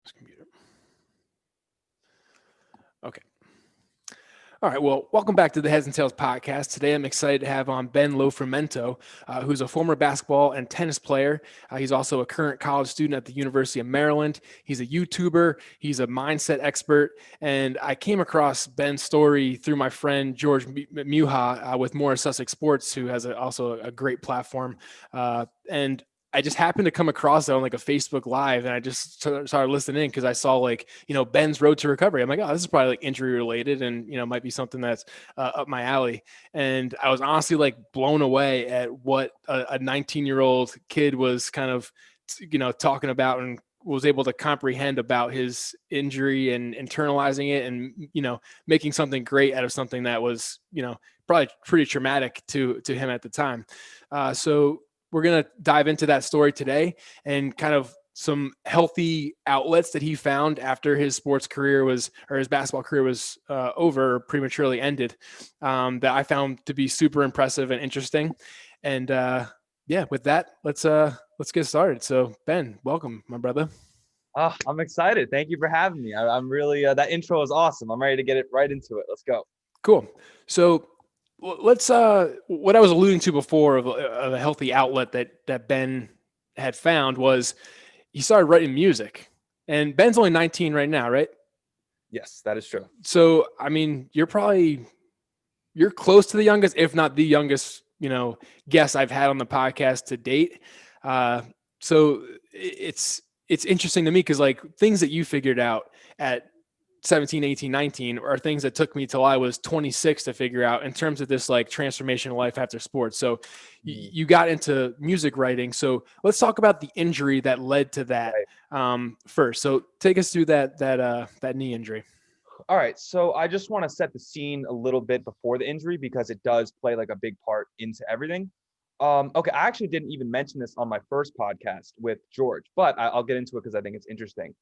Just mute it. Okay. All right. Well, welcome back to the Heads and Tails podcast. Today, I'm excited to have on Ben Lofrumento, who's a former basketball and tennis player. He's also a current college student at the University of Maryland. He's a YouTuber. He's a mindset expert. And I came across Ben's story through my friend George Muha with More Sussex Sports, who has also a great platform. And I just happened to come across it on like a Facebook Live, and I just started listening because I saw Ben's road to recovery. I'm like, oh, this is probably like injury related, and might be something that's up my alley. And I was honestly like blown away at what a 19-year-old kid was kind of talking about and was able to comprehend about his injury and internalizing it, and making something great out of something that was probably pretty traumatic to him at the time. So we're going to dive into that story today and kind of some healthy outlets that he found after his sports career his basketball career was over, prematurely ended, that I found to be super impressive and interesting. And with that, let's get started. So Ben, welcome, my brother. Oh, I'm excited. Thank you for having me. I'm really, that intro is awesome. I'm ready to get it right into it. Let's go. Cool. So let's what I was alluding to before of a healthy outlet that Ben had found was he started writing music. And Ben's only 19 right now, right? Yes, that is true. So I mean, you're close to the youngest, if not the youngest, guest I've had on the podcast to date. So it's interesting to me because like things that you figured out at 17, 18, 19 are things that took me till I was 26 to figure out in terms of this like transformation of life after sports. So you got into music writing. So let's talk about the injury that led to that first. So take us through that knee injury. All right. So I just want to set the scene a little bit before the injury because it does play like a big part into everything. Okay. I actually didn't even mention this on my first podcast with George, but I'll get into it because I think it's interesting.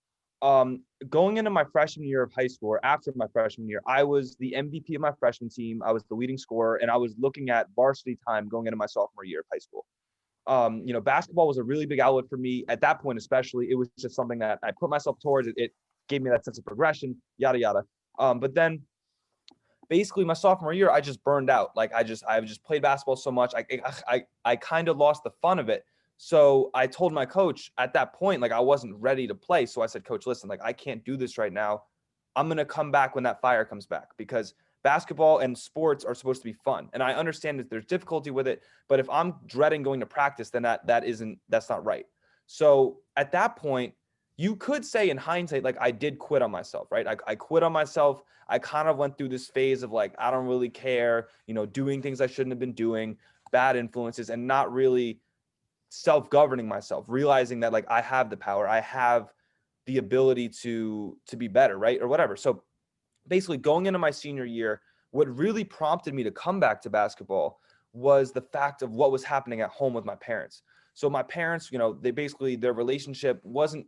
Going into my freshman year of high school, or after my freshman year, I was the MVP of my freshman team. I was the leading scorer, and I was looking at varsity time going into my sophomore year of high school. Basketball was a really big outlet for me at that point, especially. It was just something that I put myself towards. It gave me that sense of progression, yada, yada. But then basically my sophomore year, I just burned out. Like I've just played basketball so much. I kind of lost the fun of it. So I told my coach at that point, like I wasn't ready to play. So I said, Coach, listen, like I can't do this right now. I'm going to come back when that fire comes back, because basketball and sports are supposed to be fun. And I understand that there's difficulty with it, but if I'm dreading going to practice, then that's not right. So at that point, you could say in hindsight, like I did quit on myself, right? I quit on myself. I kind of went through this phase of like, I don't really care, doing things I shouldn't have been doing, bad influences, and not really self-governing myself, realizing that like I have the power, I have the ability to be better, right? Or whatever. So basically going into my senior year, what really prompted me to come back to basketball was the fact of what was happening at home with my parents. So my parents, their relationship wasn't,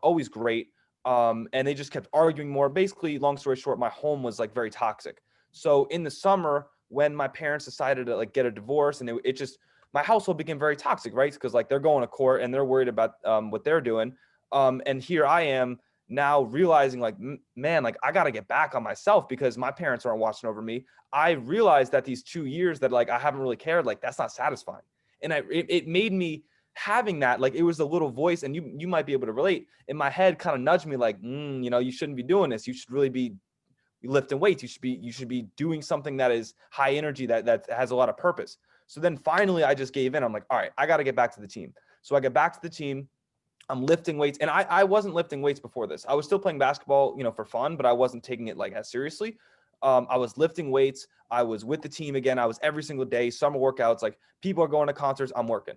always great. And they just kept arguing more. Basically, long story short, my home was like very toxic. So in the summer, when my parents decided to like get a divorce, and it just, my household became very toxic, right? Because like they're going to court and they're worried about what they're doing. And here I am now realizing like, man, like I got to get back on myself because my parents aren't watching over me. I realized that these 2 years that like I haven't really cared, like that's not satisfying. And it made me, having that, like it was a little voice, and you might be able to relate, in my head kind of nudged me like, you shouldn't be doing this. You should really be lifting weights. You should be doing something that is high energy, that has a lot of purpose. So then finally I just gave in. I'm like, all right, I got to get back to the team. So I get back to the team. I'm lifting weights, and I wasn't lifting weights before this. I was still playing basketball, for fun, but I wasn't taking it like as seriously. I was lifting weights. I was with the team again. I was every single day, summer workouts. Like people are going to concerts, I'm working.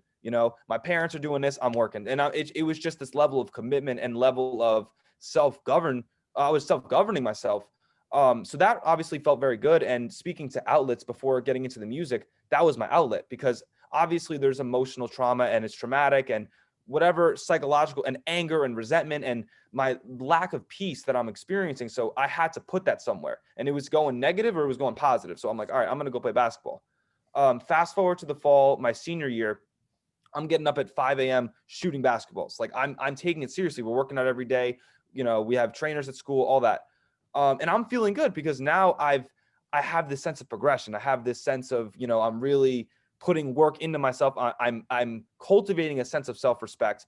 My parents are doing this, I'm working. And it was just this level of commitment and level of self-govern. I was self-governing myself. So that obviously felt very good. And speaking to outlets before getting into the music, that was my outlet, because obviously there's emotional trauma and it's traumatic and whatever, psychological, and anger and resentment and my lack of peace that I'm experiencing. So I had to put that somewhere, and it was going negative or it was going positive. So I'm like, all right, I'm going to go play basketball. Fast forward to the fall, my senior year, I'm getting up at 5 a.m. shooting basketballs. Like I'm taking it seriously. We're working out every day. we have trainers at school, all that. And I'm feeling good because now I have this sense of progression. I have this sense of, I'm really putting work into myself. I'm cultivating a sense of self-respect.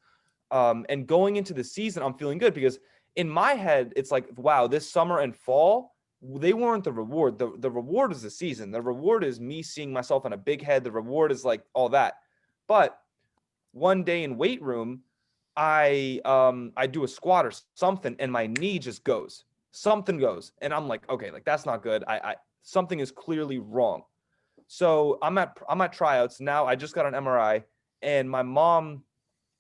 And going into the season, I'm feeling good because in my head, it's like, wow, this summer and fall, they weren't the reward. The reward is the season. The reward is me seeing myself on a big head. The reward is like all that. But one day in weight room, I do a squat or something, and my knee just goes. Something goes, and I'm like, okay, like that's not good. I something is clearly wrong. So I'm at tryouts now. I just got an MRI, and my mom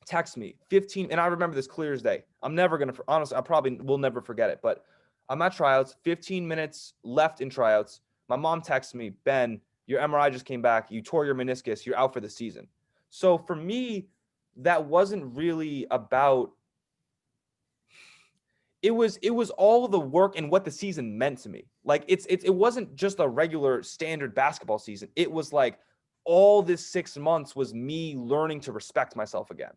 texts me 15, and I remember this clear as day. I'm never gonna honestly, I probably will never forget it. But I'm at tryouts, 15 minutes left in tryouts. My mom texts me, Ben, your MRI just came back. You tore your meniscus. You're out for the season. So for me, that wasn't really about, it was all the work and what the season meant to me. Like it wasn't just a regular standard basketball season. It was like all this 6 months was me learning to respect myself again.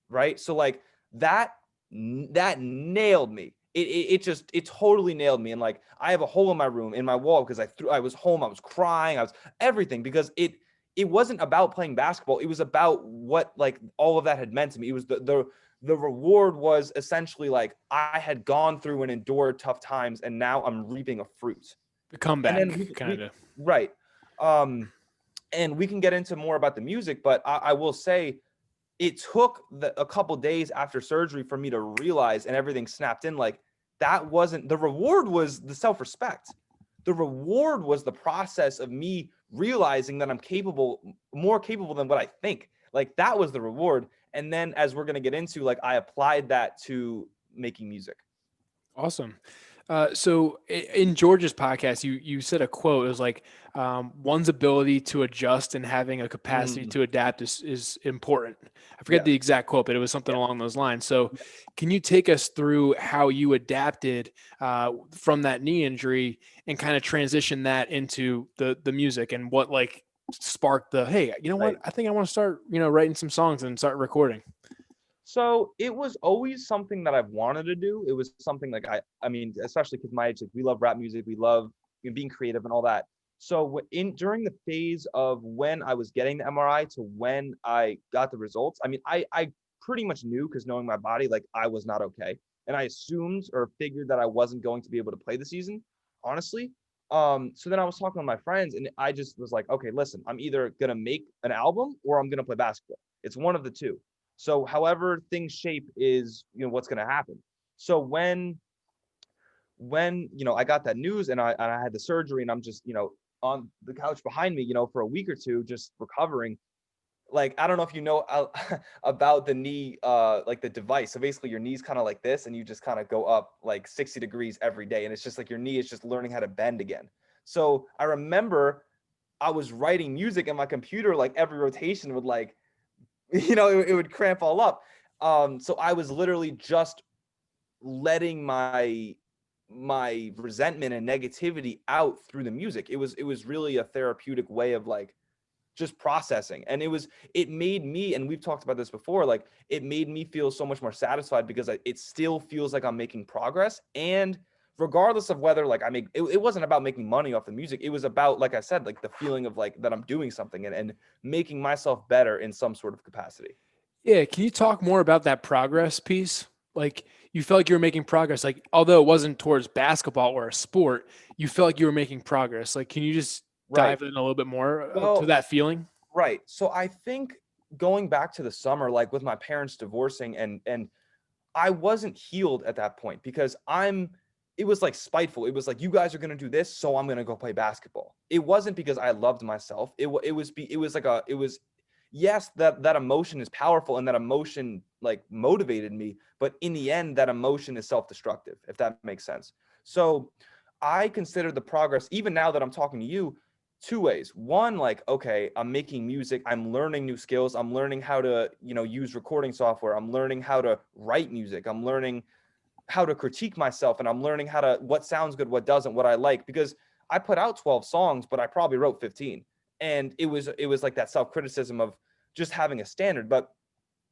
Right. So like that nailed me. It totally nailed me. And like I have a hole in my room, in my wall, because I was home, I was crying, I was everything, because it wasn't about playing basketball. It was about what like all of that had meant to me. It was the reward was essentially like I had gone through and endured tough times, and now I'm reaping a fruit. The And then comeback, kind we of. right. Um, and we can get into more about the music, but I will say it took a couple days after surgery for me to realize, and everything snapped in, like that wasn't the reward. Was the self-respect. The reward was the process of me realizing that I'm capable, more capable than what I think. Like that was the reward. And then, as we're going to get into, like I applied that to making music. Awesome. So in George's podcast, you said a quote. It was like, one's ability to adjust and having a capacity Mm, to adapt is important. I forget the yes. exact quote, but it was something Yeah. along those lines. So Yes. can you take us through how you adapted from that knee injury and kind of transition that into the music, and what like sparked the, hey, you know what? Right. I think I want to start, writing some songs and start recording. So it was always something that I've wanted to do. It was something like I mean, especially because my age, like we love rap music, we love being creative and all that. So in during the phase of when I was getting the MRI to when I got the results, I mean, I pretty much knew, because knowing my body, like I was not okay, and I assumed or figured that I wasn't going to be able to play the season, honestly. So then I was talking with my friends, and I just was like, okay, listen, I'm either gonna make an album or I'm gonna play basketball. It's one of the two. So however things shape is, what's going to happen. So when I got that news, and I had the surgery, and I'm just, on the couch behind me, for a week or two, just recovering. Like, I don't know if you know about the knee, like the device. So basically your knee's kind of like this, and you just kind of go up like 60 degrees every day. And it's just like your knee is just learning how to bend again. So I remember I was writing music, and my computer, like every rotation would like, it would cramp all up. So I was literally just letting my resentment and negativity out through the music. It was really a therapeutic way of like just processing. And it made me, and we've talked about this before, like it made me feel so much more satisfied, because it still feels like I'm making progress. And regardless of whether like it wasn't about making money off the music. It was about, like I said, like the feeling of like that I'm doing something, and making myself better in some sort of capacity. Yeah, can you talk more about that progress piece? Like you felt like you were making progress, like although it wasn't towards basketball or a sport, you felt like you were making progress. Like, can you just Right. dive in a little bit more to Well, that feeling? right. So I think going back to the summer, like with my parents divorcing, and I wasn't healed at that point, because it was like spiteful. It was like, you guys are going to do this, so I'm going to go play basketball. It wasn't because I loved myself. It was yes, that emotion is powerful, and that emotion like motivated me, but in the end that emotion is self-destructive, if that makes sense. So I consider the progress, even now that I'm talking to you, two ways. One, like, okay, I'm making music, I'm learning new skills, I'm learning how to, use recording software, I'm learning how to write music, I'm learning how to critique myself, and I'm learning how to, what sounds good, what doesn't, what I like, because I put out 12 songs, but I probably wrote 15. And it was like that self-criticism of just having a standard. But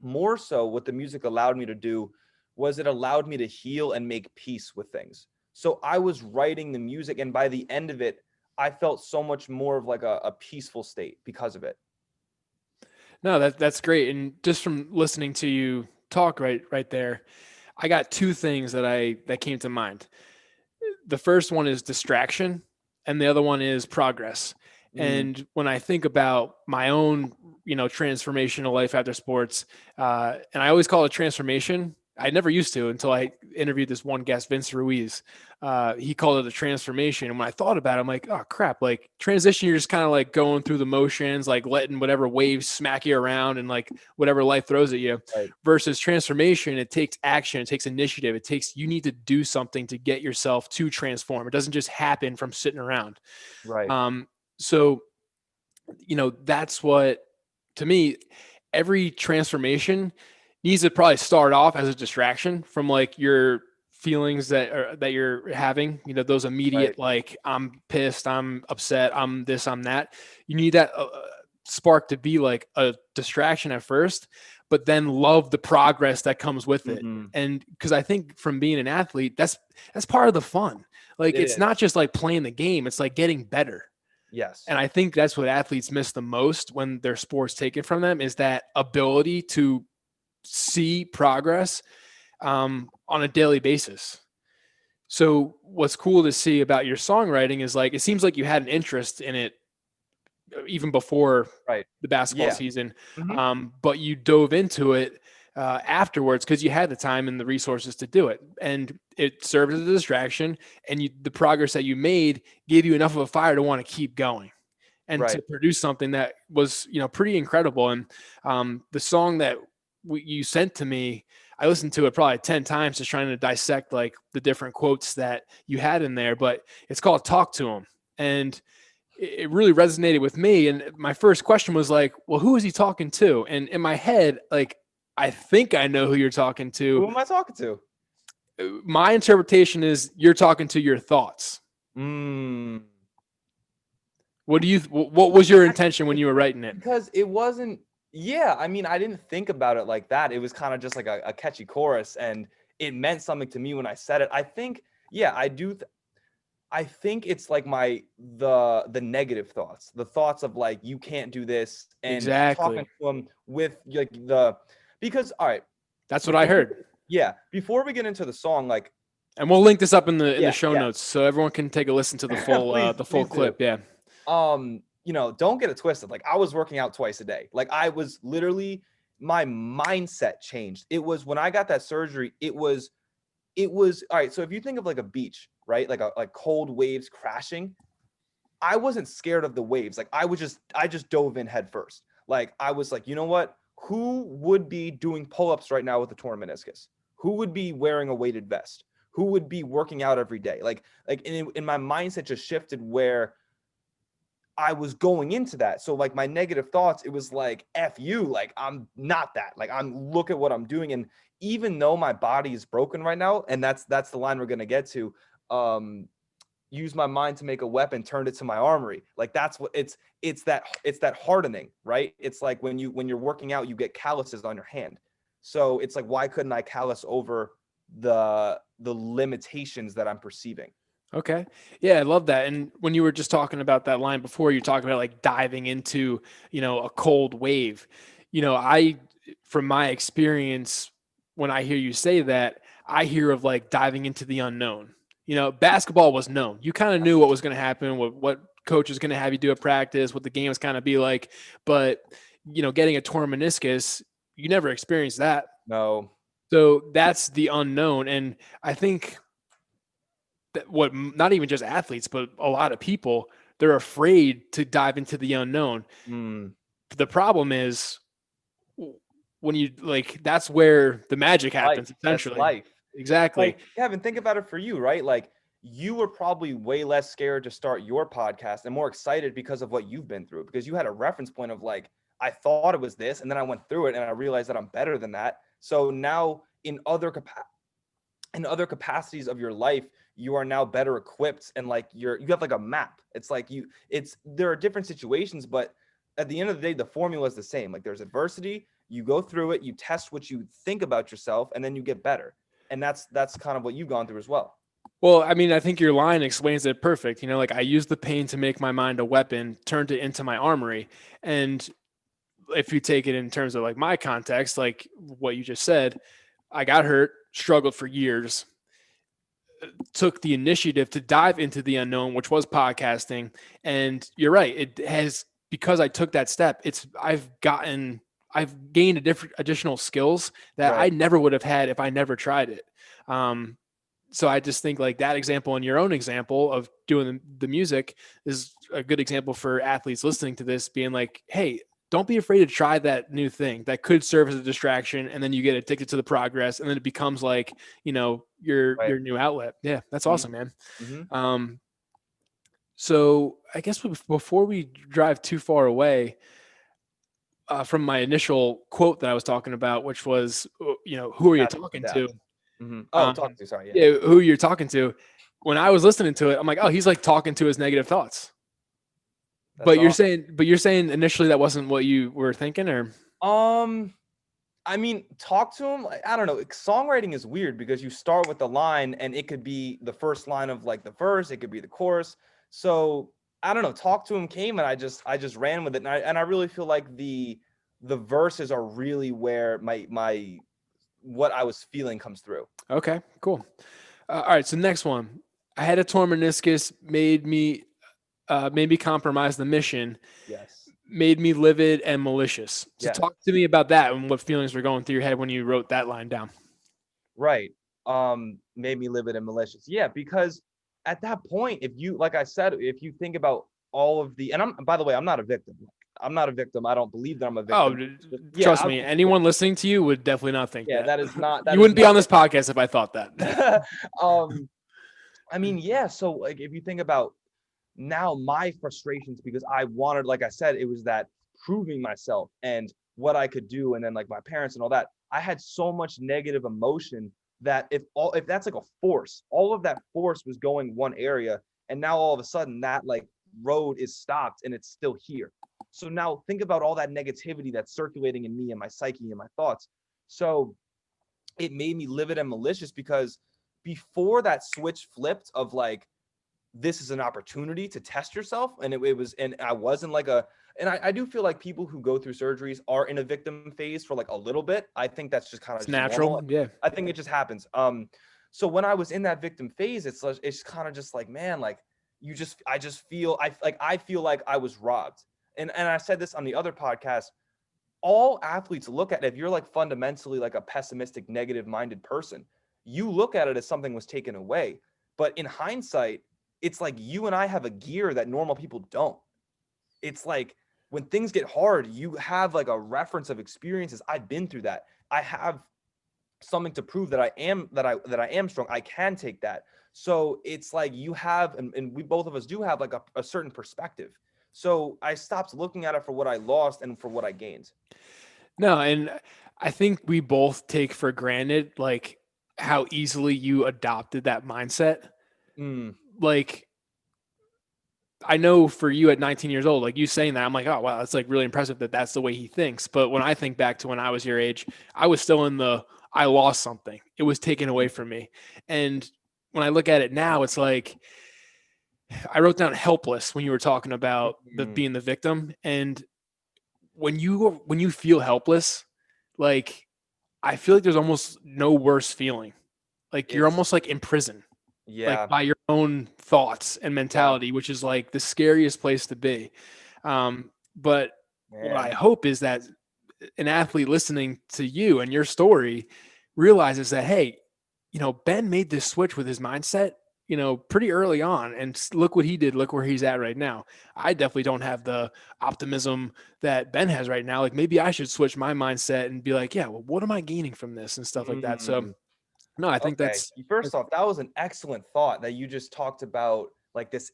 more so, what the music allowed me to do was it allowed me to heal and make peace with things. So I was writing the music, and by the end of it, I felt so much more of like a peaceful state because of it. No, that's great. And just from listening to you talk right there, I got two things that came to mind. The first one is distraction, and the other one is progress. Mm, And when I think about my own, transformational life after sports, and I always call it transformation. I never used to until I interviewed this one guest, Vince Ruiz. He called it a transformation. And when I thought about it, I'm like, oh crap, like transition, you're just kind of like going through the motions, like letting whatever waves smack you around and like whatever life throws at you. right, Versus transformation, it takes action, it takes initiative, you need to do something to get yourself to transform. It doesn't just happen from sitting around. right. So that's what, to me, every transformation needs to probably start off as a distraction from like your feelings that you're having, those Right. immediate, like I'm pissed, I'm upset, I'm this, I'm that. You need that spark to be like a distraction at first, but then love the progress that comes with it. Mhm. And because I think from being an athlete, that's part of the fun. Like It it's is. not just like playing the game, it's like getting better. Yes. And I think that's what athletes miss the most when their sport's taken from them, is that ability to see progress on a daily basis. So what's cool to see about your songwriting is like, it seems like you had an interest in it even before Right. the basketball Yeah. season, Mhm. but you dove into it afterwards because you had the time and the resources to do it, and it served as a distraction. And the progress that you made gave you enough of a fire to want to keep going and to Right. produce something that was pretty incredible. And the song that you sent to me, I listened to it probably 10 times just trying to dissect like the different quotes that you had in there, but it's called Talk to Him. And it really resonated with me. And my first question was like, well, who is he talking to? And in my head, like, I think I know who you're talking to. Who am I talking to? My interpretation is you're talking to your thoughts. Mm. What was your Actually, intention when you were writing it? because it wasn't. Yeah, I mean, I didn't think about it like that. It was kind of just like a catchy chorus, and it meant something to me when I said it. I think, yeah, I do. I think it's like the negative thoughts, the thoughts of like you can't do this, and talking Exactly. to them with like the because all right, That's what I before heard. yeah, before we get into the song, like And we'll link this up in the yeah, show yeah, notes so everyone can take a listen to please, the full please do. clip. Yeah. Don't get it twisted. Like I was working out twice a day. Like I was literally my mindset changed. It was when I got that surgery, it was all right. So if you think of like a beach, right? Like cold waves crashing, I wasn't scared of the waves. Like I just dove in head first. Like I was like, you know what? Who would be doing pull-ups right now with a torn meniscus? Who would be wearing a weighted vest? Who would be working out every day? Like in my mindset just shifted where I was going into that. So like my negative thoughts, it was like F you, like I'm not that. Like look at what I'm doing. And even though my body is broken right now, and that's the line we're gonna get to, um, use my mind to make a weapon, turned it to my armory. Like that's what it's that hardening, right? It's like when you're working out, you get calluses on your hand. So it's like, why couldn't I callus over the limitations that I'm perceiving? Okay. Yeah, I love that. And when you were just talking about that line before, you talking about like diving into, a cold wave. From my experience, when I hear you say that, I hear of like diving into the unknown. Basketball was known. You kind of knew what was going to happen, what coach was going to have you do at practice, what the game was kind of be like. But, getting a torn meniscus, you never experienced that. No. So that's the unknown. And I think that what, not even just athletes, but a lot of people, they're afraid to dive into the unknown. Mm, The problem is when you like, that's where the magic life. happens, That's essentially. life. Exactly. Like, Kevin, think about it for you, right? Like, you were probably way less scared to start your podcast and more excited because of what you've been through, because you had a reference point of like, I thought it was this, and then I went through it and I realized that I'm better than that. So now in other capacities of your life, you are now better equipped, and like you have like a map. It's like there are different situations, but at the end of the day, the formula is the same. Like there's adversity, you go through it, you test what you think about yourself, and then you get better. And that's kind of what you've gone through as well. Well, I mean, I think your line explains it perfect. You know, like I use the pain to make my mind a weapon, turned it into my armory. And if you take it in terms of like my context, like what you just said, I got hurt, struggled for years, took the initiative to dive into the unknown, which was podcasting. And you're right, it has, because I took that step, I've gained a different additional skills that I Right. never would have had if I never tried it. Um, so I just think like that example and your own example of doing the music is a good example for athletes listening to this, being like, hey, don't be afraid to try that new thing that could serve as a distraction, and then you get addicted to the progress, and then it becomes like, Right. your new outlet. Yeah, that's Mm-hmm. awesome, man. Mm-hmm. um so I guess before we drive too far away from my initial quote that I was talking about, which was, who are you Passive talking to? adapt. Mm-hmm. Oh, um talk to. Sorry. Yeah. yeah, who you're talking to. When I was listening to it, I'm like, oh, he's like talking to his negative thoughts. That's all. But you're saying initially that wasn't what you were thinking, or? Um, I mean, talk to him. I don't know. Songwriting is weird because you start with the line and it could be the first line of like the verse, it could be the chorus. So I don't know. Talk to him came and I just ran with it. And I really feel like the verses are really where my what I was feeling comes through. Okay, cool. All right, so next one. I had a torn meniscus, made me compromise the mission, Yes. made me livid and malicious. So Yes. talk to me about that and what feelings were going through your head when you wrote that line down. Right. Made me live it in malicious. Yeah, because at that point, if you, like I said, if you think about all of the, and by the way, I'm not a victim. I'm not a victim. I don't believe that I'm a Oh, victim. Yeah, trust me, anyone listening to you would definitely not think yeah, that. that You is wouldn't be on not this podcast if I thought that. um I mean, yeah, so like if you think about now my frustrations because I wanted, like I said, it was that proving myself and what I could do, and then like my parents and all that. I had so much negative emotion that if that's like a force, all of that force was going one area, and now all of a sudden that like road is stopped and it's still here. So now think about all that negativity that's circulating in me and my psyche and my thoughts. So it made me livid and malicious because before that switch flipped of like this is an opportunity to test yourself, and it was, and I wasn't like a, and I do feel like people who go through surgeries are in a victim phase for like a little bit. I think that's just kind of It's just normal. natural. Yeah. I think it just happens. So when I was in that victim phase, it's kind of just like, man, like I just feel I feel like I was robbed. And I said this on the other podcast. All athletes look at it, if you're like fundamentally like a pessimistic, negative minded person, you look at it as something was taken away. But in hindsight, it's like you and I have a gear that normal people don't. It's like when things get hard, you have like a reference of experiences. I've been through that. I have something to prove that I am strong. I can take that. So it's like you have, and we both of us do have like a certain perspective. So I stopped looking at it for what I lost and for what I gained. No, and I think we both take for granted like how easily you adopted that mindset. Mm, Like I know for you at 19 years old, like you saying that, I'm like, oh wow, that's like really impressive that that's the way he thinks. But when I think back to when I was your age, I was still in the I lost something. It was taken away from me. And when I look at it now, it's like I wrote down helpless when you were talking about the mm, being the victim. And when you feel helpless, like I feel like there's almost no worse feeling. Like you're it's almost like in prison, like yeah, by your own thoughts and yeah, mentality, which is like the scariest place to be. But what I man. hope is that an athlete listening to you and your story realizes that, hey, Ben made this switch with his mindset, pretty early on. And look what he did. Look where he's at right now. I definitely don't have the optimism that Ben has right now. Like maybe I should switch my mindset and be like, yeah, well, what am I gaining from this and stuff like that. So, Mm. no, I think Okay. that's First off, that was an excellent thought that you just talked about, like this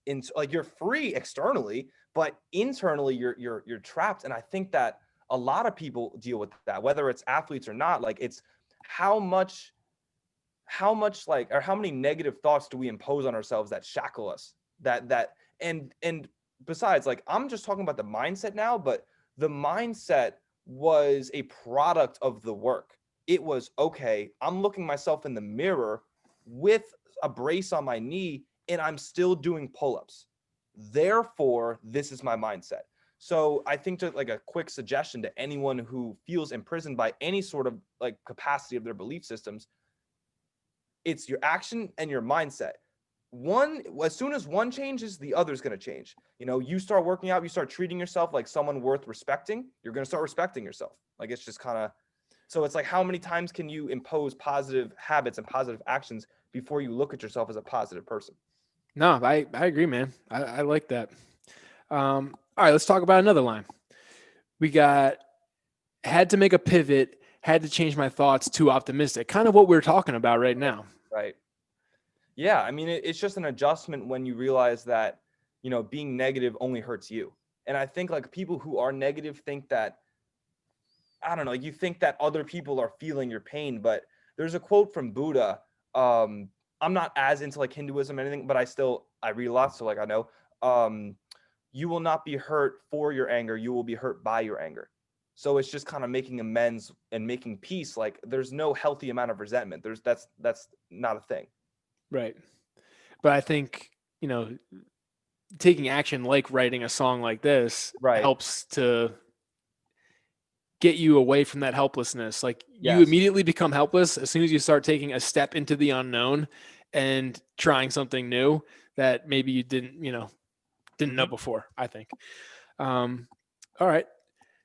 in like you're free externally, but internally you're trapped. And I think that a lot of people deal with that, whether it's athletes or not. Like it's how much how much like or how many negative thoughts do we impose on ourselves that shackle us? And besides, like I'm just talking about the mindset now, but the mindset was a product of the work. it was, okay, I'm looking myself in the mirror with a brace on my knee and I'm still doing pull-ups. Therefore, this is my mindset. So I think just like a quick suggestion to anyone who feels imprisoned by any sort of like capacity of their belief systems, it's your action and your mindset. One, as soon as one changes, the other's going to change. You start working out, you start treating yourself like someone worth respecting, you're going to start respecting yourself. Like, it's just kind of, so it's like, how many times can you impose positive habits and positive actions before you look at yourself as a positive person? No, I agree, man. I like that. All right, let's talk about another line. We got had to make a pivot, had to change my thoughts, too optimistic. Kind of what we're talking about right now. Right. Yeah. I mean, it's just an adjustment when you realize that, being negative only hurts you. And I think like people who are negative think that, I don't know, you think that other people are feeling your pain, but there's a quote from Buddha. I'm not as into like Hinduism or anything, but I read a lot. So like, I know, you will not be hurt for your anger. You will be hurt by your anger. So it's just kind of making amends and making peace. Like, there's no healthy amount of resentment. That's not a thing. Right. But I think, taking action like writing a song like this Right. helps to get you away from that helplessness. Like you Yes. immediately become helpless as soon as you start taking a step into the unknown and trying something new that maybe you didn't know Hmm. before, I think. All right.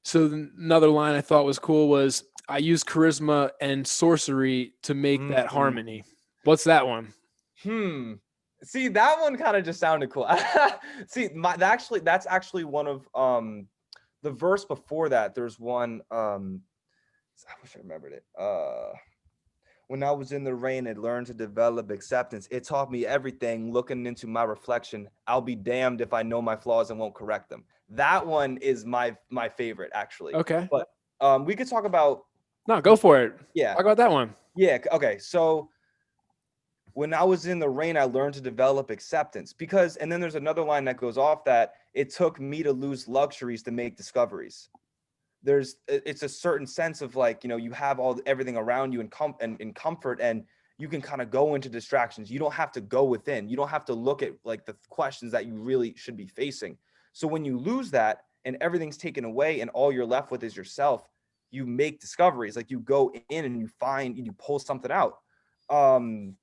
So another line I thought was cool was I use charisma and sorcery to make that Mm. harmony. What's that one? Hmm. See, that one kind of just sounded cool. See, that's actually one of the verse before that. There's one I wish I remembered it. When I was in the rain and learned to develop acceptance, it taught me everything. Looking into my reflection, I'll be damned if I know my flaws and won't correct them. That one is my favorite, actually. Okay. But we could talk about, No, go for it. yeah, Talk about that one. yeah. Okay, so when I was in the rain, I learned to develop acceptance, because, and then there's another line that goes off that it took me to lose luxuries to make discoveries. It's a certain sense of like, you have everything around you in comfort, and you can kind of go into distractions. You don't have to go within. You don't have to look at like the questions that you really should be facing. So when you lose that and everything's taken away and all you're left with is yourself, you make discoveries. Like, you go in and you find, you pull something out. Um,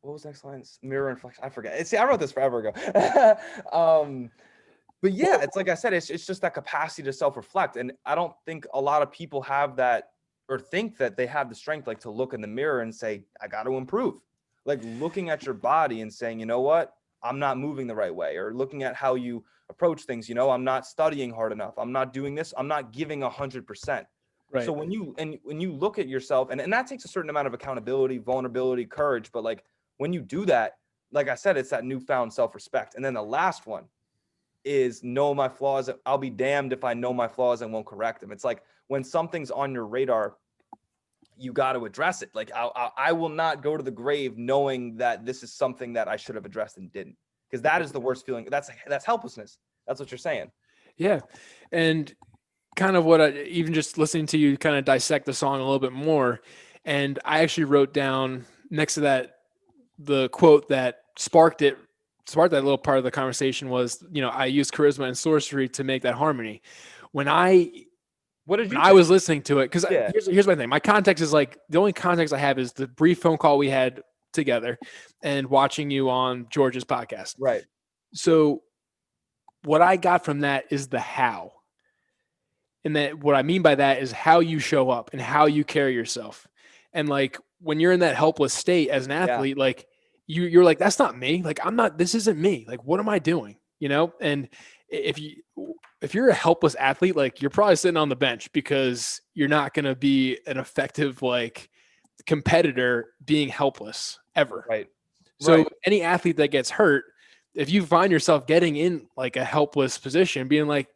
what was the next line? Mirror and reflection. I forget. See, I wrote this forever ago. But yeah, Well, it's like I said, it's just that capacity to self-reflect. And I don't think a lot of people have that, or think that they have the strength, like, to look in the mirror and say, I got to improve. Like, looking at your body and saying, you know what, I'm not moving the right way, or looking at how you approach things. I'm not studying hard enough. I'm not doing this. I'm not giving 100%. So right. when you look at yourself, and that takes a certain amount of accountability, vulnerability, courage. But like, when you do that, like I said, it's that newfound self-respect. And then the last one is know my flaws. I'll be damned if I know my flaws and won't correct them. It's like, when something's on your radar, you got to address it. Like, I will not go to the grave knowing that this is something that I should have addressed and didn't, because that is the worst feeling. That's helplessness. That's what you're saying. Yeah. And kind of what even just listening to you kind of dissect the song a little bit more. And I actually wrote down next to that the quote that sparked that little part of the conversation was, I use charisma and sorcery to make that harmony. When I What did when you I think? was listening to it, because Yeah. here's my thing. My context is like the only context I have is the brief phone call we had together and watching you on George's podcast. Right. So what I got from that is the how. And that what I mean by that is how you show up and how you carry yourself. And like when you're in that helpless state as an Yeah. athlete, like you're like, that's not me. Like I'm not, this isn't me. Like, what am I doing? And if you if you're a helpless athlete, like you're probably sitting on the bench because you're not gonna be an effective like competitor being helpless ever. Right. So Right. any athlete that gets hurt, if you find yourself getting in like a helpless position, being like,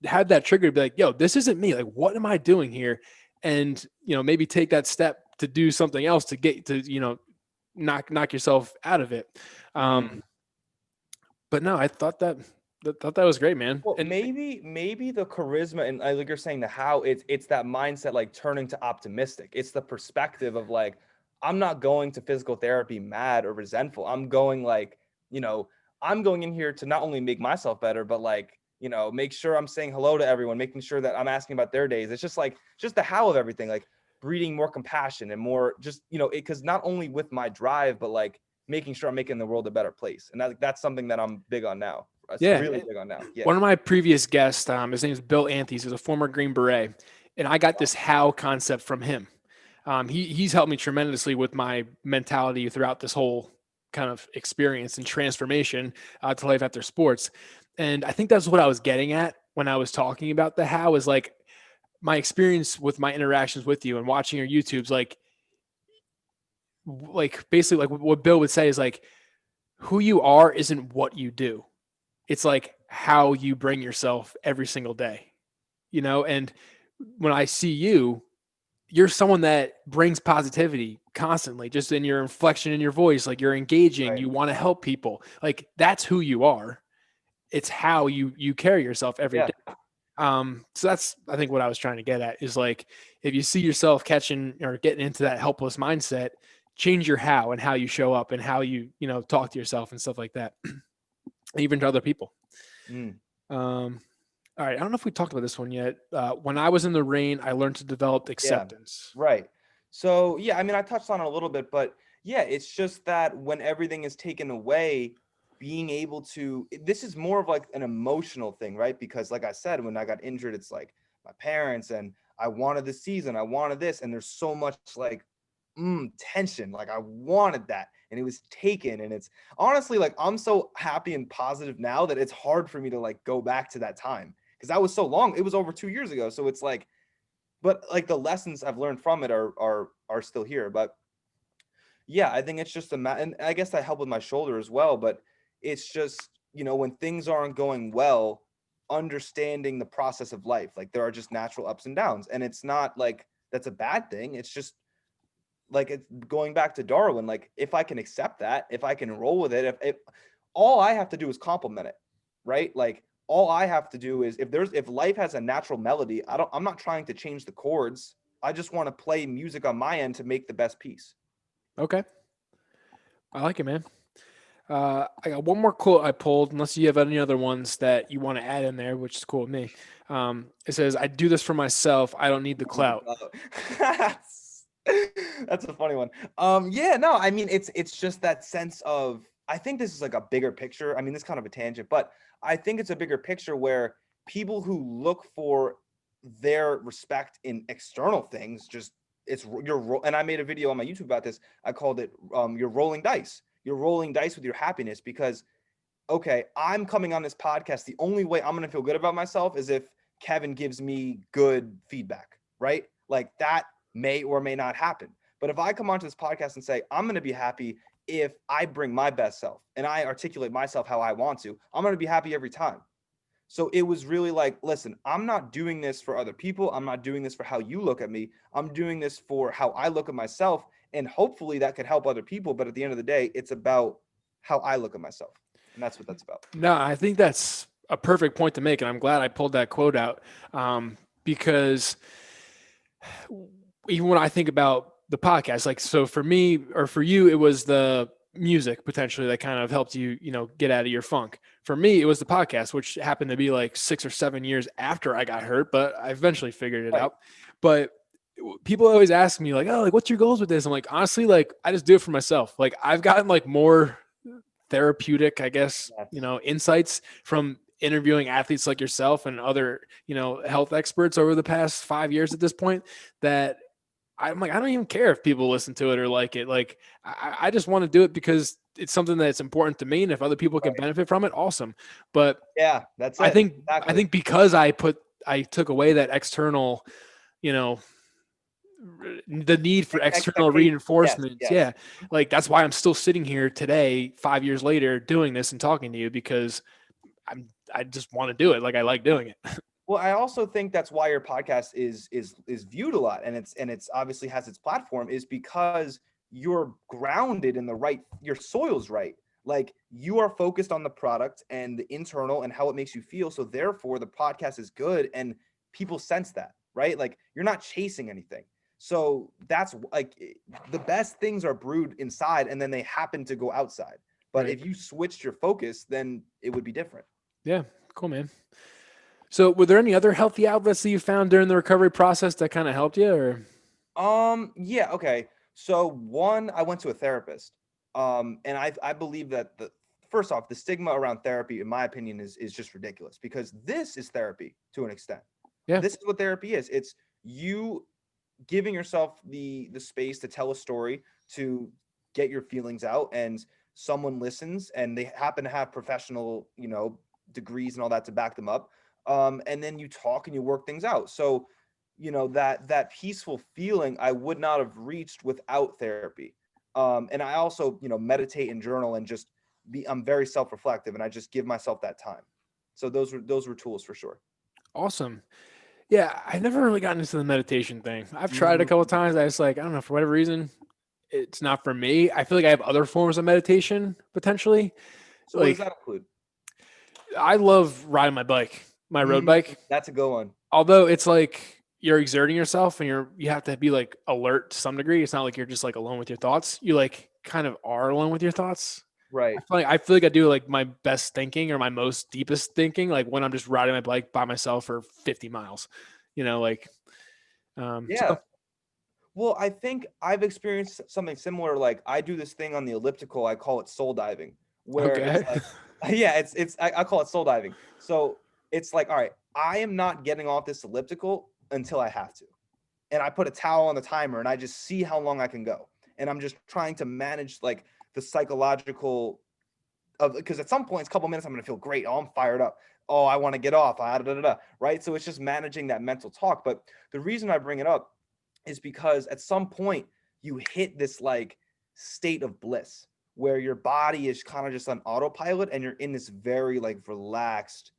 have that trigger to be like, yo, this isn't me. Like, what am I doing here? And, maybe take that step to do something else to get to, knock yourself out of it. Mm. But no, I thought that Thought that was great, man. Well, And maybe the charisma and like you're saying the how it's that mindset like turning to optimistic. It's the perspective of like I'm not going to physical therapy mad or resentful. I'm going like, you know, I'm going in here to not only make myself better, but like, you know, make sure I'm saying hello to everyone, making sure that I'm asking about their days. It's just like just the how of everything, like breeding more compassion and more just, you know, because not only with my drive, but like making sure I'm making the world a better place. And that's something that I'm big on now. It's really yeah, big on now. Yeah. one of my previous guests, his name is Bill Anthes. He's a former Green Beret, and I got this how concept from him. He's helped me tremendously with my mentality throughout this whole kind of experience and transformation to life after sports. And I think that's what I was getting at when I was talking about the how is like my experience with my interactions with you and watching your YouTubes, like basically like what Bill would say is like who you are isn't what you do. It's like how you bring yourself every single day, you know? And when I see you, you're someone that brings positivity constantly, just in your inflection in your voice. Like you're engaging, Right. you want to help people. Like that's who you are. It's how you carry yourself every Yeah. day. So that's I think what I was trying to get at is like if you see yourself catching or getting into that helpless mindset, change your how and how you show up and how you know talk to yourself and stuff like that, even to other people. Mm. Um, all right, I don't know if we talked about this one yet. When I was in the rain, I learned to develop Yeah. acceptance. Right. So yeah, I mean, I touched on it a little bit, but yeah, it's just that when everything is taken away, being able to, this is more of like an emotional thing, right? Because like I said, when I got injured, it's like my parents and I wanted this season, I wanted this, and there's so much like tension. Like I wanted that, and it was taken, and it's honestly like I'm so happy and positive now that it's hard for me to like go back to that time because that was so long. It was over 2 years ago, so it's like but like the lessons I've learned from it are still here. But yeah, I think it's just and I guess that helped with my shoulder as well. But it's just when things aren't going well, understanding the process of life. Like there are just natural ups and downs, and it's not like that's a bad thing. It's just like it's going back to Darwin. Like if I can accept that, if I can roll with it, if all I have to do is compliment it, right? Like all I have to do is if life has a natural melody, I'm not trying to change the chords. I just want to play music on my end to make the best piece. Okay, I like it, man. I got one more quote I pulled, unless you have any other ones that you want to add in there, which is cool with me. It says, I do this for myself. I don't need the Need the clout. clout. that's, that's a funny one. Yeah, no, I mean it's just that sense of I think this is like a bigger picture. I mean, this is kind of a tangent, but I think it's a bigger picture where people who look for their respect in external things just and I made a video on my YouTube about this. I called it you're rolling dice. You're rolling dice with your happiness because okay, I'm coming on this podcast. The only way I'm going to feel good about myself is if Kevin gives me good feedback, right? Like that may or may not happen. But if I come onto this podcast and say, I'm going to be happy if I bring my best self and I articulate myself how I want to, I'm going to be happy every time. So it was really like, listen, I'm not doing this for other people. I'm not doing this for how you look at me. I'm doing this for how I look at myself. And hopefully that could help other people. But at the end of the day, it's about how I look at myself. And that's what that's about. No, I think that's a perfect point to make. And I'm glad I pulled that quote out because even when I think about the podcast, like, so for me or for you, it was the music potentially that kind of helped you get out of your funk. For me, it was the podcast, which happened to be like 6 or 7 years after I got hurt, but I eventually figured it Right. out. But people always ask me like, oh, like, what's your goals with this? I'm like, honestly, like, I just do it for myself. Like, I've gotten like more therapeutic, I guess, Yes. insights from interviewing athletes like yourself and other health experts over the past 5 years at this point that I'm like, I don't even care if people listen to it or like it. Like, I just want to do it because it's something that's important to me. And if other people can Right. benefit from it, awesome. But Yeah, that's I it. think, I Exactly. think because I took away that external, you know, the need for external Expectation. Yes, reinforcements. yes. Yeah. Like that's why I'm still sitting here today, 5 years later, doing this and talking to you because I just want to do it. Like I like doing it. Well, I also think that's why your podcast is viewed a lot and it's obviously has its platform is because you're grounded in the right your soil's right. Like, you are focused on the product and the internal and how it makes you feel. So therefore the podcast is good and people sense that, right? Like, you're not chasing anything. So that's like the best things are brewed inside and then they happen to go outside. But Right. if you switched your focus, then it would be different. Yeah. Cool, man. So, were there any other healthy outlets that you found during the recovery process that kind of helped you, or? Yeah, okay. So one, I went to a therapist. And I believe that the first off, the stigma around therapy, in my opinion, is just ridiculous because this is therapy to an extent. Yeah. This is what therapy is. It's you giving yourself the space to tell a story, to get your feelings out, and someone listens and they happen to have professional, degrees and all that to back them up. And then you talk and you work things out. So, that peaceful feeling I would not have reached without therapy. And I also, meditate and journal and just I'm very self-reflective and I just give myself that time. So those were tools for sure. Awesome. Yeah, I've never really gotten into the meditation thing. I've tried a Mm. couple of times. I just like, I don't know, for whatever reason, it's not for me. I feel like I have other forms of meditation potentially. So what does Like, that include? I love riding my bike, my road Mm, bike. that's a good one. Although it's like you're exerting yourself and you have to be like alert to some degree. It's not like you're just like alone with your thoughts. You like kind of are alone with your thoughts. Right. I feel like I do like my best thinking or my most deepest thinking like when I'm just riding my bike by myself for 50 miles. Like Yeah. Well, I think I've experienced something similar. Like, I do this thing on the elliptical. I call it soul diving, where it's okay. like, yeah, I call it soul diving. So it's like, all right, I am not getting off this elliptical until I have to. And I put a towel on the timer and I just see how long I can go. And I'm just trying to manage like the psychological of, because at some point, it's a couple minutes, I'm going to feel great. Oh, I'm fired up. Oh, I want to get off. Right. So it's just managing that mental talk. But the reason I bring it up is because at some point you hit this like state of bliss where your body is kind of just on autopilot and you're in this very like relaxed,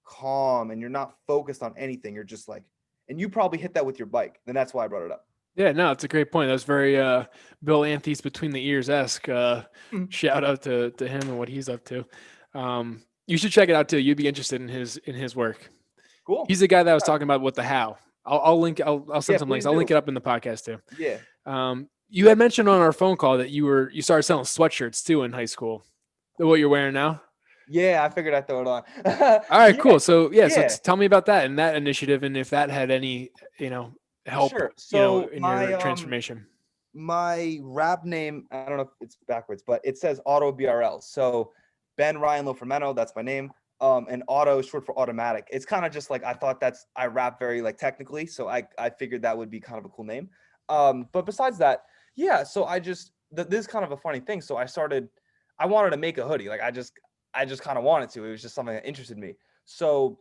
calm, and you're not focused on anything. You're just like, and you probably hit that with your bike. Then that's why I brought it up. Yeah, no, it's a great point. That was very Bill Anthes between the ears esque. Mhm. Shout out to him and what he's up to. You should check it out too. You'd be interested in his work. Cool. He's the guy that I was talking about with the how. I'll link. I'll send Yeah, some links. please I'll link do. it up in the podcast too. Yeah. You had mentioned on our phone call that you started selling sweatshirts too in high school. What you're wearing now? Yeah, I figured I'd throw it on. All right, Yeah, cool. So yeah, so yeah, tell me about that and that initiative, and if that had any help sure. So in my your transformation. my rap name, I don't know if it's backwards, but it says Auto BRL. So Ben Ryan Lofermento, that's my name. And auto is short for automatic. It's kind of just like I thought I rap very like technically, so I figured that would be kind of a cool name. But besides that, yeah. So this is kind of a funny thing. So I wanted to make a hoodie. Like, I just kind of wanted to. It was just something that interested me. So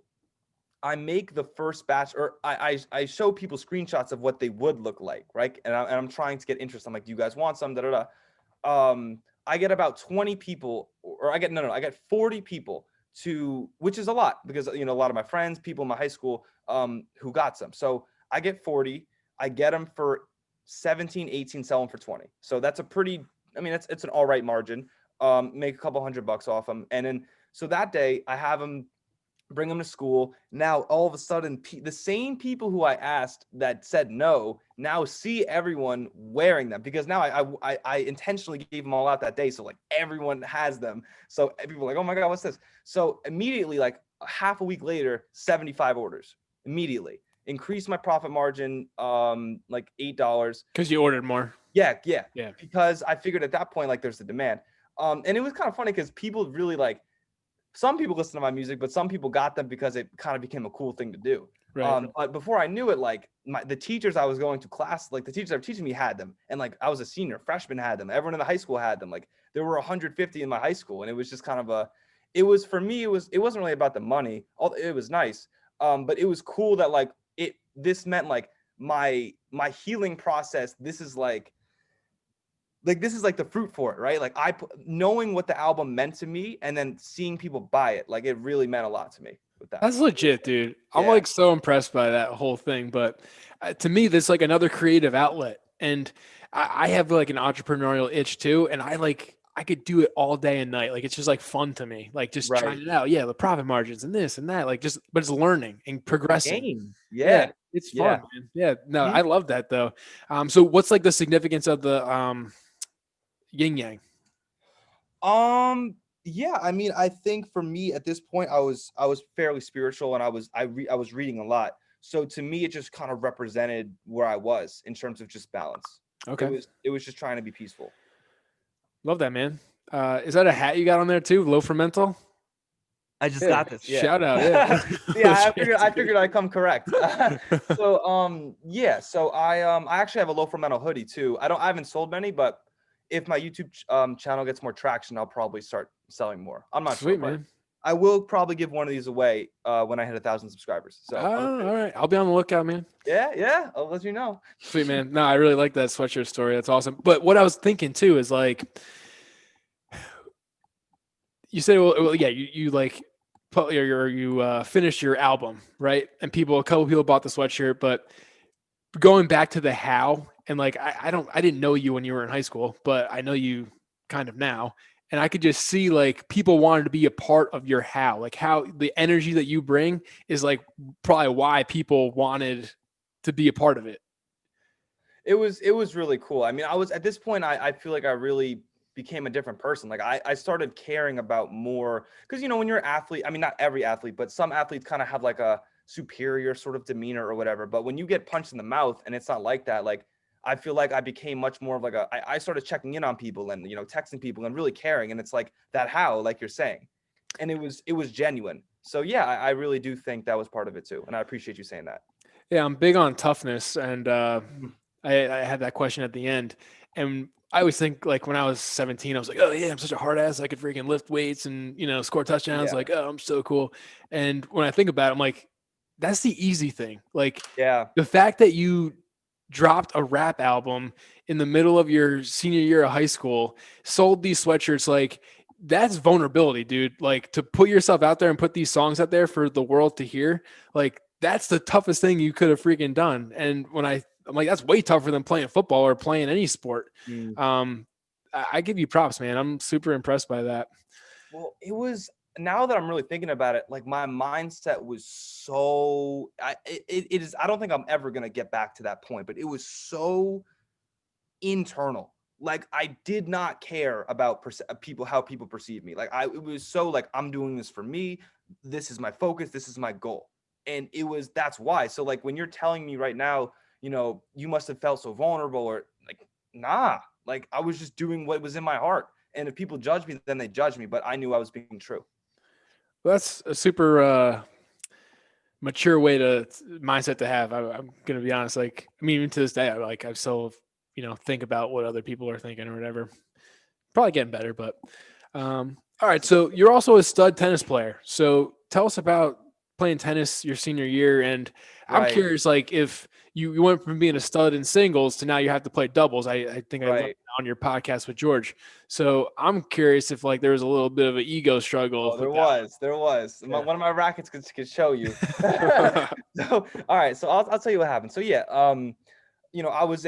I make the first batch, or I show people screenshots of what they would look like, right? And I'm trying to get interest. I'm like, do you guys want some? Da da da. I get about 20 people, or I get no, I get 40 people which is a lot because a lot of my friends, people in my high school, who got some. So I get 40. I get them for 17, 18, sell them for 20. So that's a pretty. I mean, it's an all right margin. Make a couple $100 off them, and then so that day I have them bring them to school. Now, all of a sudden, the same people who I asked that said no now see everyone wearing them because now I intentionally gave them all out that day. So like everyone has them. So people are like, oh my God, what's this? So immediately, like half a week later, 75 orders immediately. Increased my profit margin, like $8. Because you ordered more. Yeah. Yeah. Because I figured at that point, like there's the demand. And it was kind of funny because people really like, some people listen to my music, but some people got them because it kind of became a cool thing to do. Right. But before I knew it, like the teachers I was going to class, like the teachers that were teaching me had them. And like I was a senior, freshman had them. Everyone in the high school had them. Like there were 150 in my high school. And it was just kind of for me, it wasn't really about the money. It was nice. But it was cool that like this meant like my healing process. This is like the fruit for it, right? Like knowing what the album meant to me and then seeing people buy it, like it really meant a lot to me with that. That's legit, dude. I'm Yeah. like so impressed by that whole thing. But to me, this is like another creative outlet. And I have like an entrepreneurial itch too. And I could do it all day and night. Like, it's just like fun to me, like just Right. trying it out. Yeah. The profit margins and this and that, like but it's learning and progressing. Game. Yeah. Yeah. It's Yeah. fun, man. Yeah. No, Mhm. I love that though. So what's like the significance of the yin yang? Yeah, I mean, I think for me at this point, I was fairly spiritual, and I was reading a lot. So to me, it just kind of represented where I was in terms of just balance. It Okay. was it was just trying to be peaceful. Love that, man. Is that a hat you got on there too? Low for mental? I just Yeah. got this. Yeah. Shout out. Yeah. Yeah, I figured I'd come correct. So yeah, so I actually have a low fermental hoodie too. I haven't sold many, but if my YouTube channel gets more traction, I'll probably start selling more. I'm not sure, Sweet, but man. I will probably give one of these away when I hit 1,000 subscribers. So I'm Oh, excited. all right. I'll be on the lookout, man. Yeah, I'll let you know. Sweet, man. No, I really like that sweatshirt story. That's awesome. But what I was thinking too is like, you said, well yeah, you like, you finished your album, right? And a couple people bought the sweatshirt, but going back to the how, and like, I didn't know you when you were in high school, but I know you kind of now. And I could just see like people wanted to be a part of your how, like how the energy that you bring is like probably why people wanted to be a part of it. It was really cool. I mean, I was at this point, I feel like I really became a different person. Like I started caring about more because when you're an athlete, I mean, not every athlete, but some athletes kind of have like a superior sort of demeanor or whatever. But when you get punched in the mouth and it's not like that, like I feel like I became much more of like I started checking in on people and texting people and really caring. And it's like that how, like you're saying. And it was genuine. So yeah, I really do think that was part of it too. And I appreciate you saying that. Yeah, I'm big on toughness, and I had that question at the end, and I always think like when I was 17, I was like, oh yeah, I'm such a hard ass. I could freaking lift weights and score touchdowns. Yeah. Like, oh, I'm so cool. And when I think about it, I'm like, that's the easy thing. Like Yeah. the fact that you dropped a rap album in the middle of your senior year of high school, sold these sweatshirts, like that's vulnerability, dude. Like to put yourself out there and put these songs out there for the world to hear, like that's the toughest thing you could have freaking done. And I'm like, that's way tougher than playing football or playing any sport. Mm. I give you props, man. I'm super impressed by that. Well, it was now that I'm really thinking about it, like my mindset was so it is I don't think I'm ever gonna get back to that point, but it was so internal. Like I did not care about people how people perceive me. Like it was so like I'm doing this for me. This is my focus. This is my goal. And that's why. So like when you're telling me right now, you must have felt so vulnerable or like nah, like I was just doing what was in my heart. And if people judge me, then they judge me, but I knew I was being true. Well, that's a super mature way to mindset to have. I'm gonna be honest. Like, I mean, even to this day, I still, think about what other people are thinking or whatever. Probably getting better, but all right. So you're also a stud tennis player. So tell us about playing tennis your senior year. And I'm Right. curious, like if you went from being a stud in singles to now you have to play doubles. I think I learned Right. on your podcast with George. So I'm curious if like there was a little bit of an ego struggle Oh, there with that was. There was. Yeah. One of my rackets could show you. one. So, all right. So I'll tell you what happened. So yeah, I was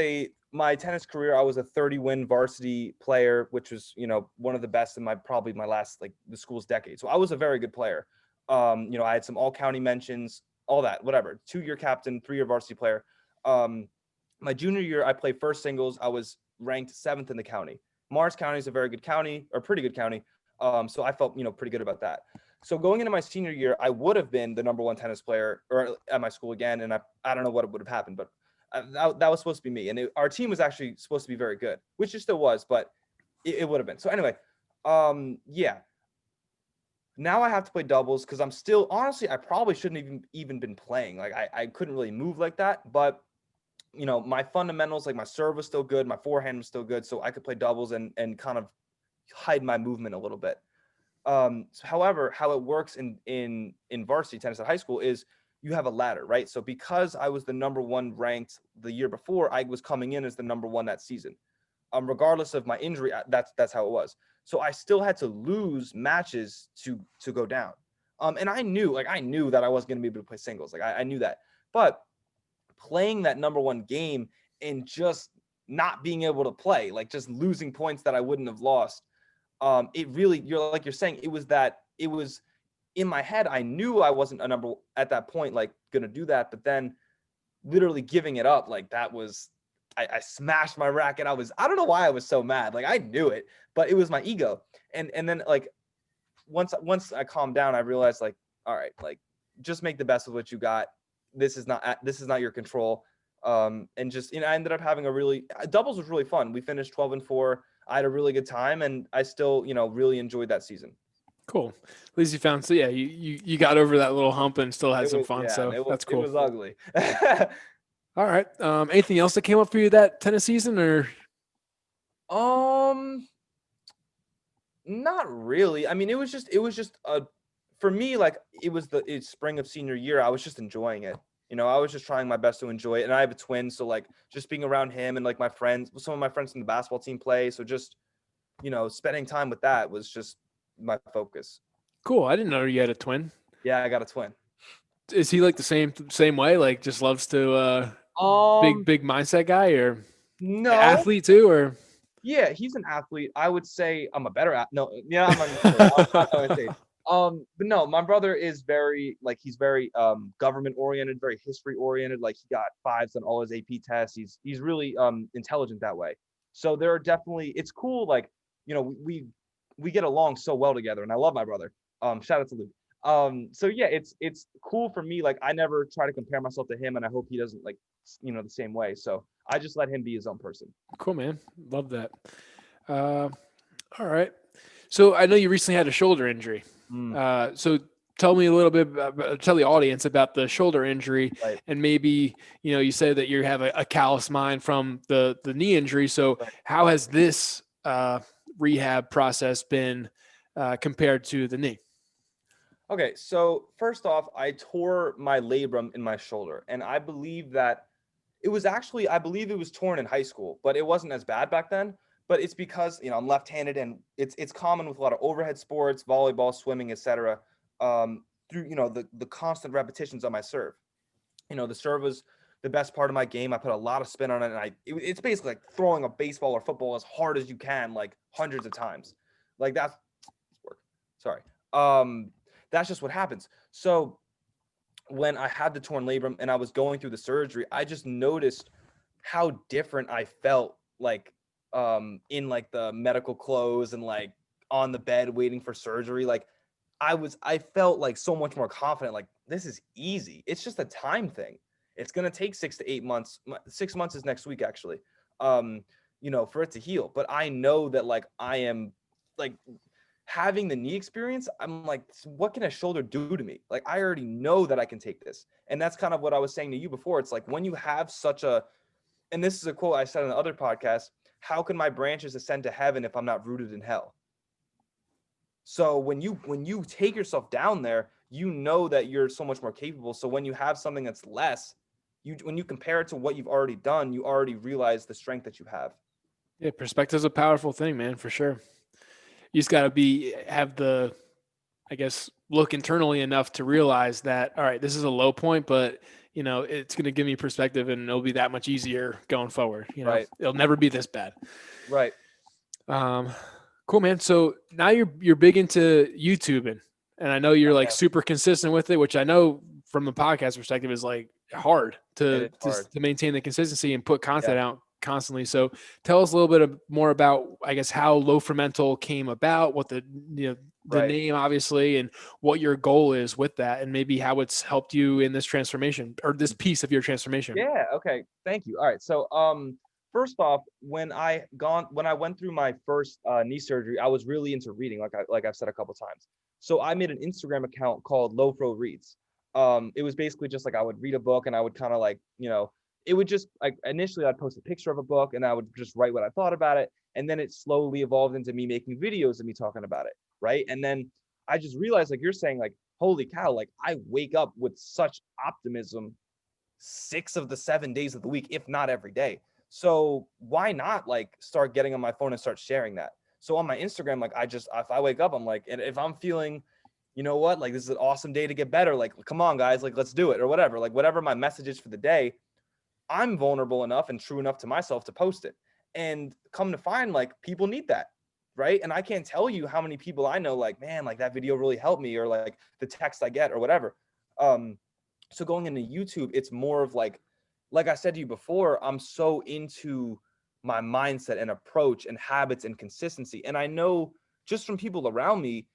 my tennis career, I was a 30 win varsity player, which was, one of the best in probably my last, like the school's decade. So I was a very good player. I had some all county mentions, all that, whatever, 2-year captain, 3-year varsity player. My junior year, I played first singles. I was ranked 7th in the county. Morris County is a very good county, or pretty good county. So I felt, pretty good about that. So going into my senior year, I would have been the #1 tennis player or at my school again. And I don't know what would have happened, but that was supposed to be me. And our team was actually supposed to be very good, which it still was, but it would have been. So anyway, yeah. Now I have to play doubles because I'm still, honestly, I probably shouldn't even been playing. Like I couldn't really move like that, but my fundamentals, like my serve was still good. My forehand was still good. So I could play doubles and kind of hide my movement a little bit. However, how it works in varsity tennis at high school is you have a ladder, right? So because I was the #1 ranked the year before, I was coming in as the #1 that season. Regardless of my injury, that's how it was. So I still had to lose matches to go down. And I knew that I wasn't going to be able to play singles. Like I knew that, but playing that #1 game and just not being able to play, like just losing points that I wouldn't have lost, it really, you're saying, it was in my head. I knew I wasn't a number at that point, like gonna do that, but then literally giving it up, like that was, I smashed my racket. I don't know why I was so mad. Like I knew it, but it was my ego. And then like once I calmed down, I realized like, all right, like just make the best of what you got. This is not your control. And just, I ended up having doubles was really fun. We finished 12-4. I had a really good time, and I still, really enjoyed that season. Cool. At least you found, so yeah, you got over that little hump and still had some fun. Yeah, So that's cool. It was ugly. All right. Anything else that came up for you that tennis season, or? Not really. I mean, it was just for me, like it's spring of senior year. I was just enjoying it. I was just trying my best to enjoy it. And I have a twin, so like just being around him and like my friends, some of my friends from the basketball team play. So just, spending time with that was just my focus. Cool. I didn't know you had a twin. Yeah, I got a twin. Is he like the same way? Like just loves to big mindset guy, or no athlete too, or? Yeah, he's an athlete. I would say I'm a better no, yeah, I'm not gonna say. But no, my brother is very he's very government oriented, very history oriented. Like he got 5s on all his AP tests. He's really intelligent that way. So there are definitely, it's cool. Like, we get along so well together, and I love my brother. Shout out to Luke. So yeah, it's cool for me. Like I never try to compare myself to him, and I hope he doesn't the same way. So I just let him be his own person. Cool, man. Love that. All right. So I know you recently had a shoulder injury. So tell me a little bit tell the audience about the shoulder injury, right. And maybe, you said that you have a callous mind from the knee injury. So right. How has this rehab process been compared to the knee? Okay, so first off, I tore my labrum in my shoulder, and I believe that it was actually, I believe it was torn in high school, but it wasn't as bad back then. But it's because, I'm left-handed, and it's common with a lot of overhead sports, volleyball, swimming, etc. Through, the constant repetitions on my serve. The serve was the best part of my game. I put a lot of spin on it, and it's basically like throwing a baseball or football as hard as you can, like hundreds of times. Like that's work. Sorry. That's just what happens. So when I had the torn labrum and I was going through the surgery, I just noticed how different I felt, like in like the medical clothes and like on the bed waiting for surgery. Like I felt like so much more confident. Like this is easy. It's just a time thing. It's gonna take 6 to 8 months. 6 months is next week actually. For it to heal. But I know that like I am like having the knee experience, I'm like, what can a shoulder do to me? Like, I already know that I can take this. And that's kind of what I was saying to you before. It's like when you have and this is a quote I said on the other podcast, how can my branches ascend to heaven if I'm not rooted in hell? So when you take yourself down there, you know that you're so much more capable. So when you have something that's less, when you compare it to what you've already done, you already realize the strength that you have. Yeah, perspective's a powerful thing, man, for sure. You just got to have the, I guess, look internally enough to realize that, all right, this is a low point, but it's going to give me perspective, and it'll be that much easier going forward. Right. It'll never be this bad. Right. Cool, man. So now you're big into YouTubing, and I know you're like super consistent with it, which I know from the podcast perspective is like hard to maintain the consistency and put content out constantly. So tell us a little bit more about, I guess, how Low Fermental came about, what the name obviously, and what your goal is with that, and maybe how it's helped you in this transformation or this piece of your transformation. Yeah. Okay. Thank you. All right. So, first off, when I went through my first knee surgery, I was really into reading, like I've said a couple times. So I made an Instagram account called Low Fro Reads. It was basically just like I would read a book, and I would kind of like, it would just like initially I'd post a picture of a book, and I would just write what I thought about it, and then it slowly evolved into me making videos of me talking about it, right? And then I just realized, like you're saying, like holy cow, like I wake up with such optimism 6 of the 7 days of the week, if not every day. So why not like start getting on my phone and start sharing that? So on my Instagram, like if I wake up, I'm like, and if I'm feeling, you know what, like this is an awesome day to get better, like come on guys, like let's do it, or whatever, like whatever my message is for the day, I'm vulnerable enough and true enough to myself to post it. And come to find, like people need that. right? And I can't tell you how many people I know, like, man, like that video really helped me, or like the text I get or whatever. So going into YouTube, it's more of like I said to you before, I'm so into my mindset and approach and habits and consistency. And I know just from people around me,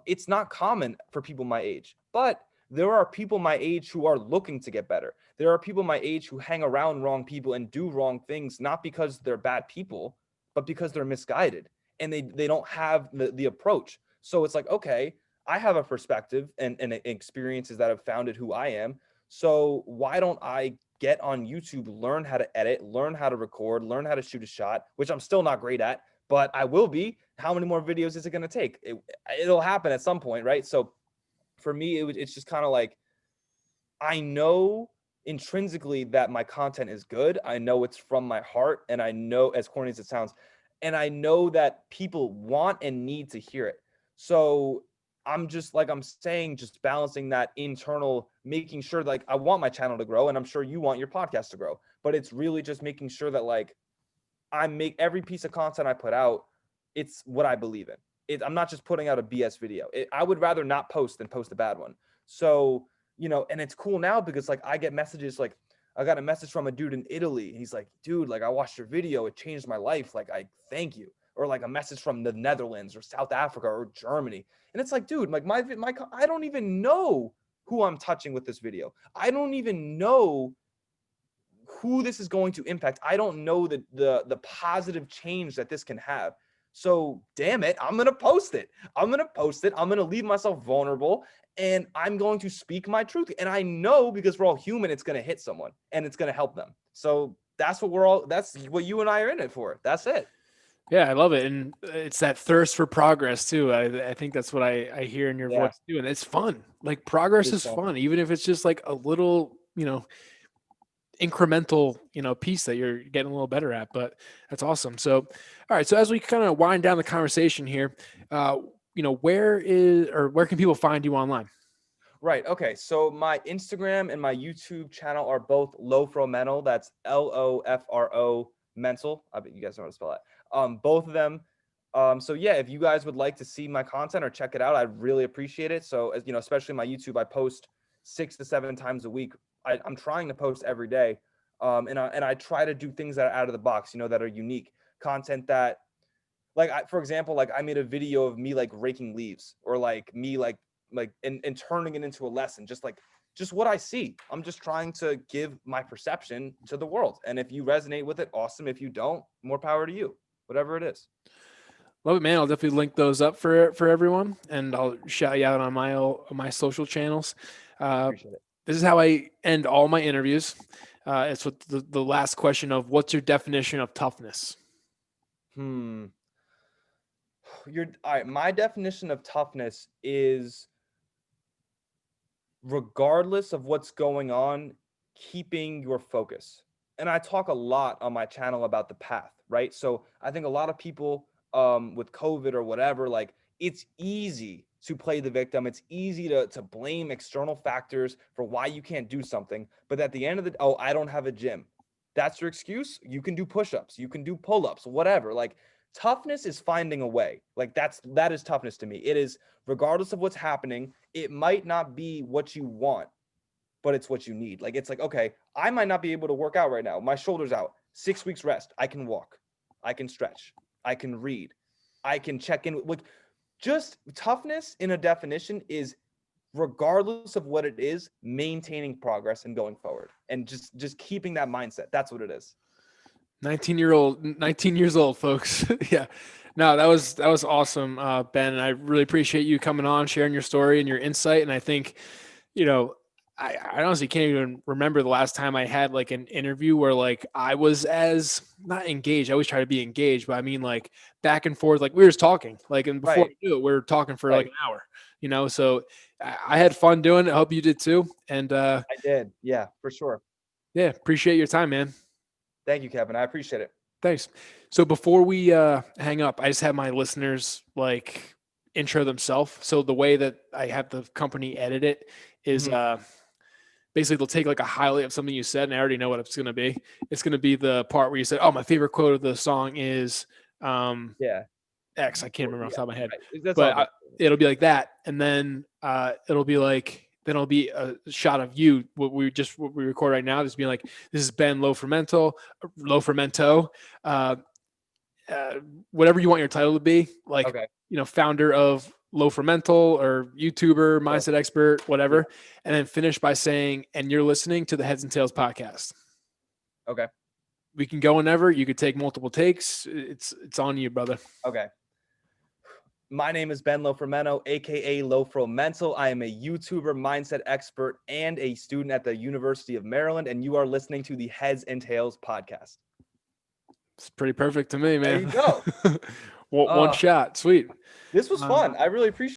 it's not common for people my age, but there are people my age who are looking to get better. There are people my age who hang around wrong people and do wrong things, not because they're bad people, but because they're misguided and they don't have the approach. So it's like, okay, I have a perspective and experiences that have founded who I am. So why don't I get on YouTube, learn how to edit, learn how to record, learn how to shoot a shot, which I'm still not great at, but I will be. How many more videos is it going to take? It'll happen at some point, right? So for me, it's just kind of like, I know intrinsically that my content is good. I know it's from my heart, and I know, as corny as it sounds, and I know that people want and need to hear it. So I'm just, like I'm saying, just balancing that internal, making sure, like, I want my channel to grow, and I'm sure you want your podcast to grow, but it's really just making sure that, like, I make every piece of content I put out, it's what I believe in. I'm not just putting out a BS video. I would rather not post than post a bad one. So, and it's cool now because, like, I get messages, like, I got a message from a dude in Italy. He's like, dude, like, I watched your video. It changed my life. Like, I thank you. Or like a message from the Netherlands or South Africa or Germany. And it's like, dude, like I don't even know who I'm touching with this video. I don't even know who this is going to impact. I don't know the positive change that this can have. So damn it, I'm gonna post it. I'm gonna leave myself vulnerable, and I'm going to speak my truth. And I know, because we're all human, it's gonna hit someone and it's gonna help them. So that's what you and I are in it for. That's it. Yeah, I love it. And it's that thirst for progress too. I think that's what I hear in your Yeah, voice too. And it's fun. Like progress it's is fun. fun, even if it's just like a little, incremental, piece that you're getting a little better at. But that's awesome. So, all right. So as we kind of wind down the conversation here, where can people find you online? Right. Okay. So my Instagram and my YouTube channel are both Lofro Mental. That's LOFRO Mental. I bet you guys know how to spell that. Both of them. So yeah, if you guys would like to see my content or check it out, I'd really appreciate it. So, as especially my YouTube, I post 6 to 7 times a week. I'm trying to post every day. And I try to do things that are out of the box, that are unique content that, like, for example, like, I made a video of me, like, raking leaves, or like me, and turning it into a lesson, just what I see. I'm just trying to give my perception to the world. And if you resonate with it, awesome. If you don't, more power to you, whatever it is. Love it, man. I'll definitely link those up for everyone, and I'll shout you out on my social channels. Appreciate it. This is how I end all my interviews. It's with the last question of what's your definition of toughness? All right. My definition of toughness is, regardless of what's going on, keeping your focus. And I talk a lot on my channel about the path, right? So I think a lot of people, with COVID or whatever, like, it's easy to play the victim. It's easy to blame external factors for why you can't do something. But at the end of the, oh, I don't have a gym. That's your excuse. You can do push-ups, you can do pull-ups, whatever. Like, toughness is finding a way. Like, that is toughness to me. It is, regardless of what's happening, it might not be what you want, but it's what you need. Like, it's like, okay, I might not be able to work out right now. My shoulder's out. 6 weeks rest. I can walk. I can stretch. I can read. I can check in. Like, just toughness in a definition is, regardless of what it is, maintaining progress and going forward, and just keeping that mindset. That's what it is. 19 years old, folks. Yeah. No, that was awesome, Ben. And I really appreciate you coming on, sharing your story and your insight. And I think, I honestly can't even remember the last time I had like an interview where like I was as not engaged. I always try to be engaged, but I mean like back and forth, like we were just talking, like, and before Right. I knew it, we were talking for like Right. an hour, so I had fun doing it. I hope you did too. And I did. Yeah, for sure. yeah, appreciate your time, man. Thank you, Kevin. I appreciate it. Thanks. So before we hang up, I just have my listeners like intro themselves. So the way that I have the company edit it is basically they'll take like a highlight of something you said, and I already know what it's going to be. It's going to be the part where you said, "Oh, my favorite quote of the song is," Yeah. X. I can't remember off the top of my head, Right. That's but all. it'll be like that, and then it'll be like it'll be a shot of you. What we record right now is being like, this is Ben Lofermento, whatever you want your title to be, like Okay. founder of Lofermental or YouTuber, mindset expert, whatever, and then finish by saying, and you're listening to the Heads and Tails podcast. Okay. We can go whenever. You could take multiple takes. It's on you, brother. Okay. My name is Ben Lofermento, aka Lofermental. I am a YouTuber, mindset expert, and a student at the University of Maryland, and you are listening to the Heads and Tails podcast. It's pretty perfect to me, man. There you go. One shot. Sweet. This was fun. I really appreciate